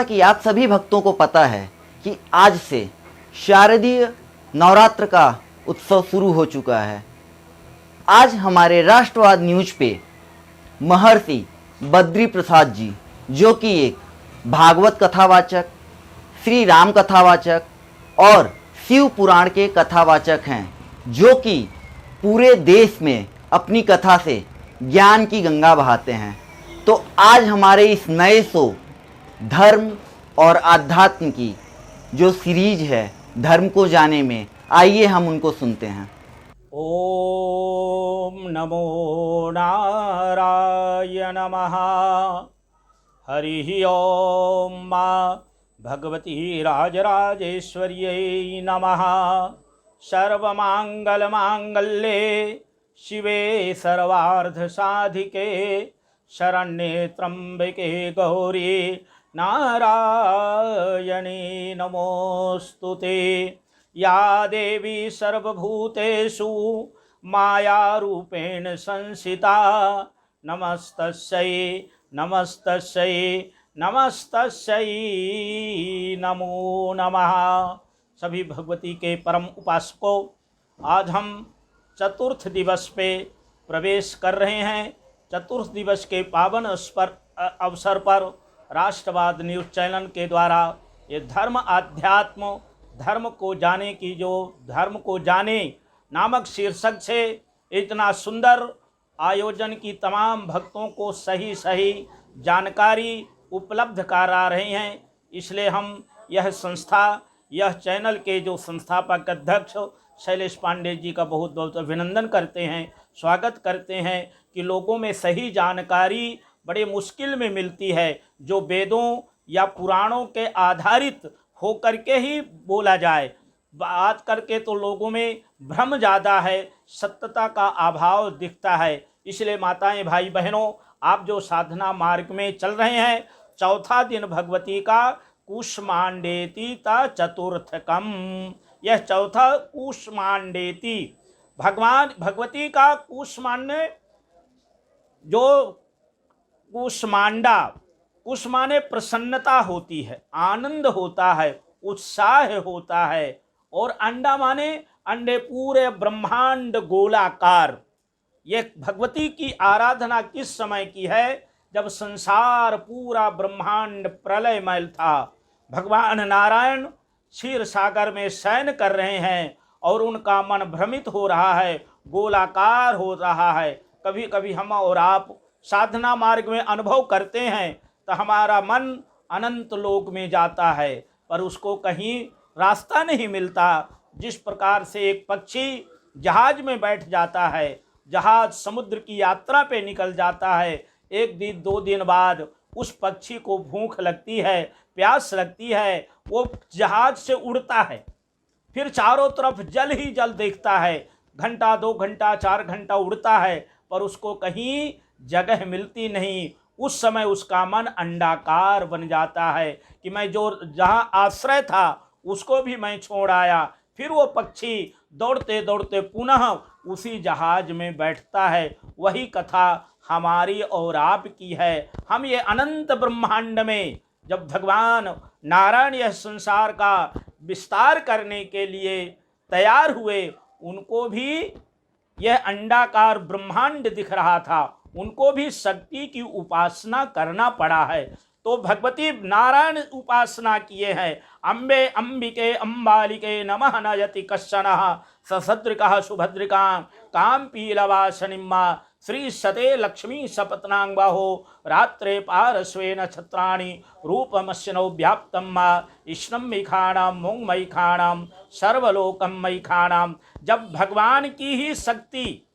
जैसा कि आप सभी भक्तों को पता है कि आज से शारदीय नवरात्र का उत्सव शुरू हो चुका है। आज हमारे राष्ट्रवाद न्यूज पे महर्षि बद्री प्रसाद जी, जो कि एक भागवत कथावाचक, श्री राम कथावाचक और शिव पुराण के कथावाचक हैं, जो कि पूरे देश में अपनी कथा से ज्ञान की गंगा बहाते हैं। तो आज हमारे इस नए शो धर्म और आध्यात्म की जो सीरीज है धर्म को जाने में, आइए हम उनको सुनते हैं। ओम नमो नारायण नमः। हरि ओम मां भगवती राजराजेश्वर्यै नमः। सर्वमांगल्ये शिवे सर्वार्धसाधिके शरण्ये त्र्यंबके गौरी नारायणी नमोस्तुते। या देवी सर्वभूतेषु मायारूपेण संस्थिता नमस्तस्यै नमस्तस्यै नमस्तस्यै नमो नमः। सभी भगवती के परम उपासकों, आज हम चतुर्थ दिवस पे प्रवेश कर रहे हैं। चतुर्थ दिवस के पावन अवसर पर राष्ट्रवाद न्यूज़ चैनल के द्वारा ये धर्म आध्यात्म धर्म को जाने की जो धर्म को जाने नामक शीर्षक से इतना सुंदर आयोजन की तमाम भक्तों को सही जानकारी उपलब्ध करा रहे हैं। इसलिए हम यह चैनल के जो संस्थापक अध्यक्ष शैलेश पांडे जी का बहुत बहुत अभिनंदन करते हैं, स्वागत करते हैं कि लोगों में सही जानकारी बड़े मुश्किल में मिलती है, जो वेदों या पुराणों के आधारित हो करके ही बोला जाए। बात करके तो लोगों में भ्रम ज़्यादा है, सत्यता का अभाव दिखता है। इसलिए माताएं, भाई बहनों, आप जो साधना मार्ग में चल रहे हैं, चौथा दिन भगवती का कूष्मांडेति ता चतुर्थकम, यह चौथा कूष्मांडेति भगवती का कूष्मांड, जो कूष्मांडा, कुश माने प्रसन्नता होती है, आनंद होता है, उत्साह होता है, और अंडा माने अंडे पूरे ब्रह्मांड गोलाकार। ये भगवती की आराधना किस समय की है? जब संसार पूरा ब्रह्मांड प्रलयमय था। भगवान नारायण क्षीर सागर में शयन कर रहे हैं और उनका मन भ्रमित हो रहा है, गोलाकार हो रहा है। कभी कभी हम और आप साधना मार्ग में अनुभव करते हैं तो हमारा मन अनंत लोक में जाता है, पर उसको कहीं रास्ता नहीं मिलता। जिस प्रकार से एक पक्षी जहाज में बैठ जाता है, जहाज समुद्र की यात्रा पे निकल जाता है, एक दिन 2 दिन बाद उस पक्षी को भूख लगती है, प्यास लगती है, वो जहाज से उड़ता है, फिर चारों तरफ जल ही जल देखता है। घंटा 2 घंटा 4 घंटा उड़ता है, पर उसको कहीं जगह मिलती नहीं। उस समय उसका मन अंडाकार बन जाता है कि मैं जो जहाँ आश्रय था उसको भी मैं छोड़ आया। फिर वो पक्षी दौड़ते दौड़ते पुनः उसी जहाज में बैठता है। वही कथा हमारी और आपकी है। हम ये अनंत ब्रह्मांड में जब भगवान नारायण यह संसार का विस्तार करने के लिए तैयार हुए, उनको भी यह अंडाकार ब्रह्मांड दिख रहा था, उनको भी शक्ति की उपासना करना पड़ा है। तो भगवती नारायण उपासना किए हैं। अम्बे अंबिके अंबालिके नमः नयति कश्चनः ससद्रिकः सुभद्रिकां कां पीलवासनिम्मा श्री सते लक्ष्मी सपत्नांग बाहो रात्रे पारस्वेन छत्राणि रूपमस्यनो व्याप्तं मा इष्णं मैखाणां मोंग मैखाणां सर्वलोकं मैखाणां। जब भगवान की ही शक्ति,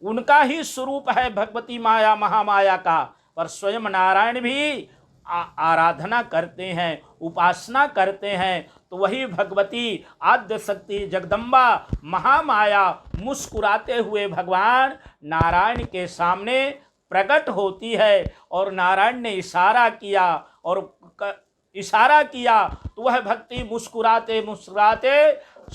उनका ही स्वरूप है भगवती माया महामाया का, पर स्वयं नारायण भी आराधना करते हैं, उपासना करते हैं। तो वही भगवती आद्य शक्ति जगदम्बा महामाया मुस्कुराते हुए भगवान नारायण के सामने प्रकट होती है। और नारायण ने इशारा किया तो वह भक्ति मुस्कुराते मुस्कुराते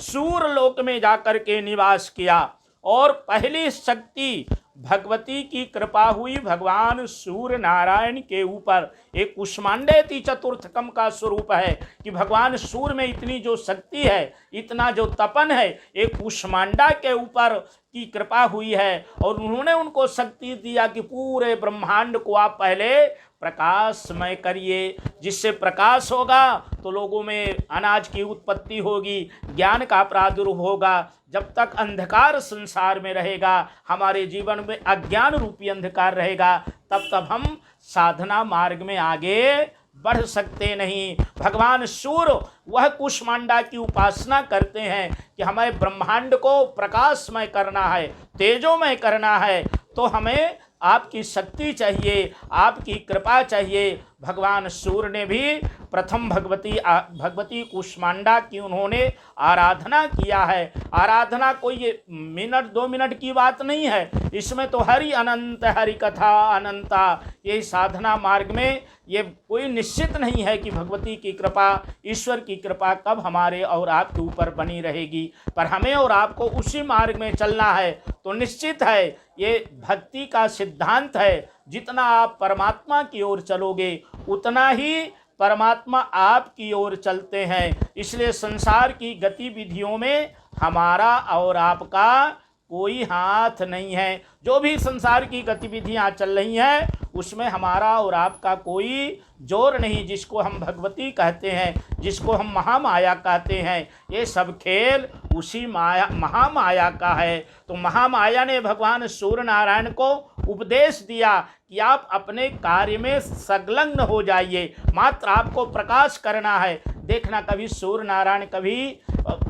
सूर लोक में जाकर के निवास किया। और पहली शक्ति भगवती की कृपा हुई भगवान सूर्य नारायण के ऊपर। एक कुष्मांडेति चतुर्थकम का स्वरूप है कि भगवान सूर्य में इतनी जो शक्ति है, इतना जो तपन है, एक कुष्मांडा के ऊपर की कृपा हुई है और उन्होंने उनको शक्ति दिया कि पूरे ब्रह्मांड को आप पहले प्रकाशमय करिए। जिससे प्रकाश होगा तो लोगों में अनाज की उत्पत्ति होगी, ज्ञान का प्रादुर्भाव होगा। जब तक अंधकार संसार में रहेगा, हमारे जीवन में अज्ञान रूपी अंधकार रहेगा, तब हम साधना मार्ग में आगे बढ़ सकते नहीं। भगवान सूर्य वह कुष्मांडा की उपासना करते हैं कि हमें ब्रह्मांड को प्रकाशमय करना है, तेजोमय करना है, तो हमें आपकी शक्ति चाहिए, आपकी कृपा चाहिए। भगवान सूर्य ने भी प्रथम भगवती कुष्मांडा की उन्होंने आराधना किया है। आराधना कोई ये मिनट 2 मिनट की बात नहीं है, इसमें तो हरि अनंत, हरि कथा अनंता। ये साधना मार्ग में ये कोई निश्चित नहीं है कि भगवती की कृपा, ईश्वर की कृपा कब हमारे और आपके ऊपर बनी रहेगी, पर हमें और आपको उसी मार्ग में चलना है। तो निश्चित है ये भक्ति का सिद्धांत है, जितना आप परमात्मा की ओर चलोगे उतना ही परमात्मा आपकी ओर चलते हैं। इसलिए संसार की गतिविधियों में हमारा और आपका कोई हाथ नहीं है। जो भी संसार की गतिविधियां चल रही हैं उसमें हमारा और आपका कोई जोर नहीं। जिसको हम भगवती कहते हैं, जिसको हम महामाया कहते हैं, ये सब खेल उसी महामाया का है। तो महामाया ने भगवान सूर्य नारायण को उपदेश दिया कि आप अपने कार्य में संलग्न हो जाइए, मात्र आपको प्रकाश करना है। देखना, कभी सूर्य नारायण कभी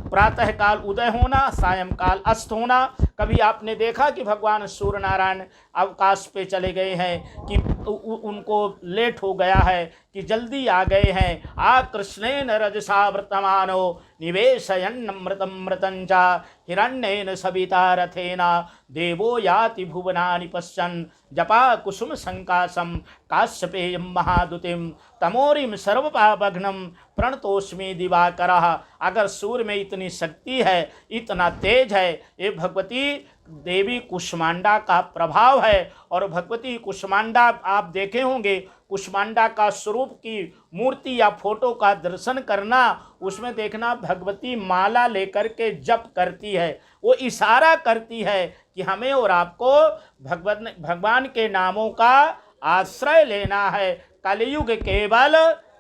प्रातः काल उदय होना, सायंकाल अस्त होना। कभी आपने देखा कि भगवान सूर्य नारायण अवकाश पे चले गए हैं, कि उनको लेट हो गया है, कि जल्दी आ गए हैं। आ कृष्णेन रजसा वर्तमानो निवेशयन्नमृतं मृतंचा हिरण्येन सविता रथेना देवो याति भुवनानि पश्यन् जपा कुसुम संकाशम काश्यपेयं महादुतिम तमोरिम सर्वपापघ्नं प्रणतोस्मि दिवाकरः। अगर सूर्य में इतनी शक्ति है, इतना तेज है, ये भगवती देवी कुष्मांडा का प्रभाव है। और भगवती कुष्मांडा आप देखे होंगे, कुष्मांडा का स्वरूप की मूर्ति या फोटो का दर्शन करना, उसमें देखना भगवती माला लेकर के जप करती है। वो इशारा करती है कि हमें और आपको भगवान के नामों का आश्रय लेना है। कलयुग केवल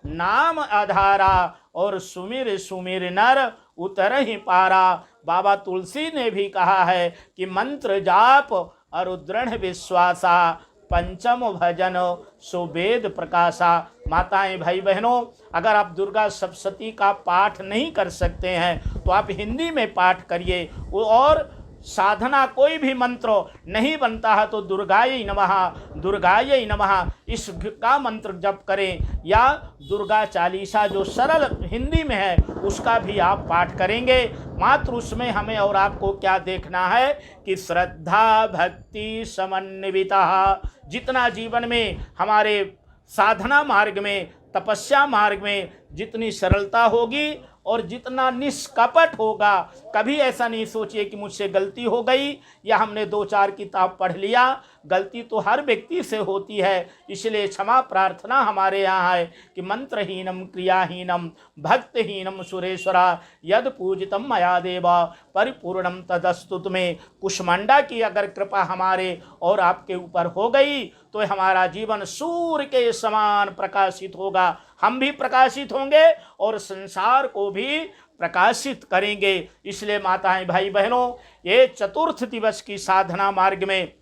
नाम आधारा और सुमिर सुमिर नर उतर ही पारा। बाबा तुलसी ने भी कहा है कि मंत्र जाप और दृढ़ विश्वासा पंचम भजन सुवेद प्रकाशा। माताएं भाई बहनों, अगर आप दुर्गा सप्तशती का पाठ नहीं कर सकते हैं तो आप हिंदी में पाठ करिए। और साधना कोई भी मंत्र नहीं बनता है तो दुर्गायै नमः, दुर्गायै नमः इस का मंत्र जप करें, या दुर्गा चालीसा जो सरल हिंदी में है उसका भी आप पाठ करेंगे। मात्र उसमें हमें और आपको क्या देखना है कि श्रद्धा भक्ति समन्विता। जितना जीवन में हमारे साधना मार्ग में, तपस्या मार्ग में जितनी सरलता होगी और जितना निष्कपट होगा, कभी ऐसा नहीं सोचिए कि मुझसे गलती हो गई या हमने 2-4 किताब पढ़ लिया। गलती तो हर व्यक्ति से होती है, इसलिए क्षमा प्रार्थना हमारे यहाँ है कि मंत्रहीनम क्रियाहीनम भक्तहीनम सुरेश्वरा यद पूजितम मया देवा परिपूर्णम तदस्तु तुम्हें। कुष्मांडा की अगर कृपा हमारे और आपके ऊपर हो गई तो हमारा जीवन सूर्य के समान प्रकाशित होगा। हम भी प्रकाशित होंगे और संसार को भी प्रकाशित करेंगे। इसलिए माताएं भाई बहनों, ये चतुर्थ दिवस की साधना मार्ग में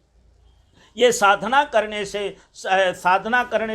ये साधना करने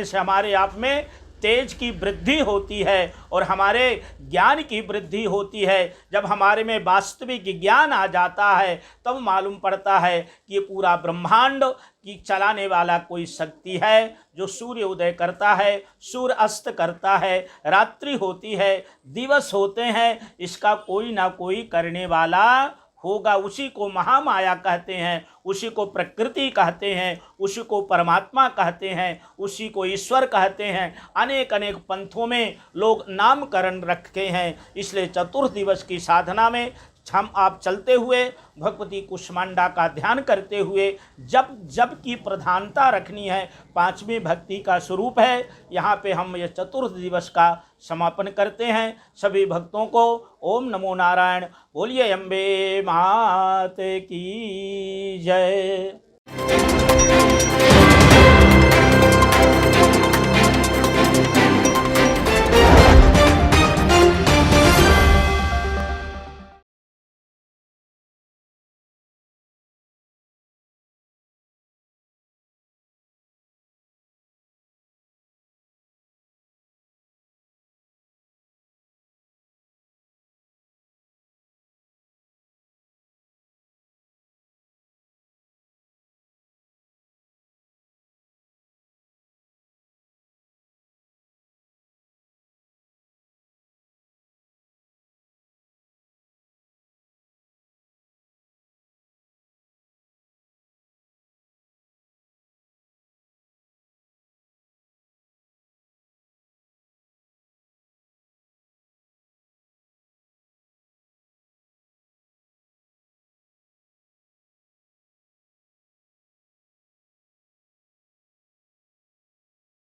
से हमारे आप में तेज की वृद्धि होती है और हमारे ज्ञान की वृद्धि होती है। जब हमारे में वास्तविक ज्ञान आ जाता है तब मालूम पड़ता है कि ये पूरा ब्रह्मांड की चलाने वाला कोई शक्ति है, जो सूर्य उदय करता है, सूर्य अस्त करता है, रात्रि होती है, दिवस होते हैं, इसका कोई ना कोई करने वाला होगा। उसी को महामाया कहते हैं, उसी को प्रकृति कहते हैं, उसी को परमात्मा कहते हैं, उसी को ईश्वर कहते हैं। अनेक अनेक पंथों में लोग नामकरण रखे हैं। इसलिए चतुर्थ दिवस की साधना में हम आप चलते हुए भगवती कुष्मांडा का ध्यान करते हुए जब जब की प्रधानता रखनी है, पांचवी भक्ति का स्वरूप है। यहाँ पे हम ये चतुर्थ दिवस का समापन करते हैं। सभी भक्तों को ओम नमो नारायण, बोलिए अम्बे मात की जय।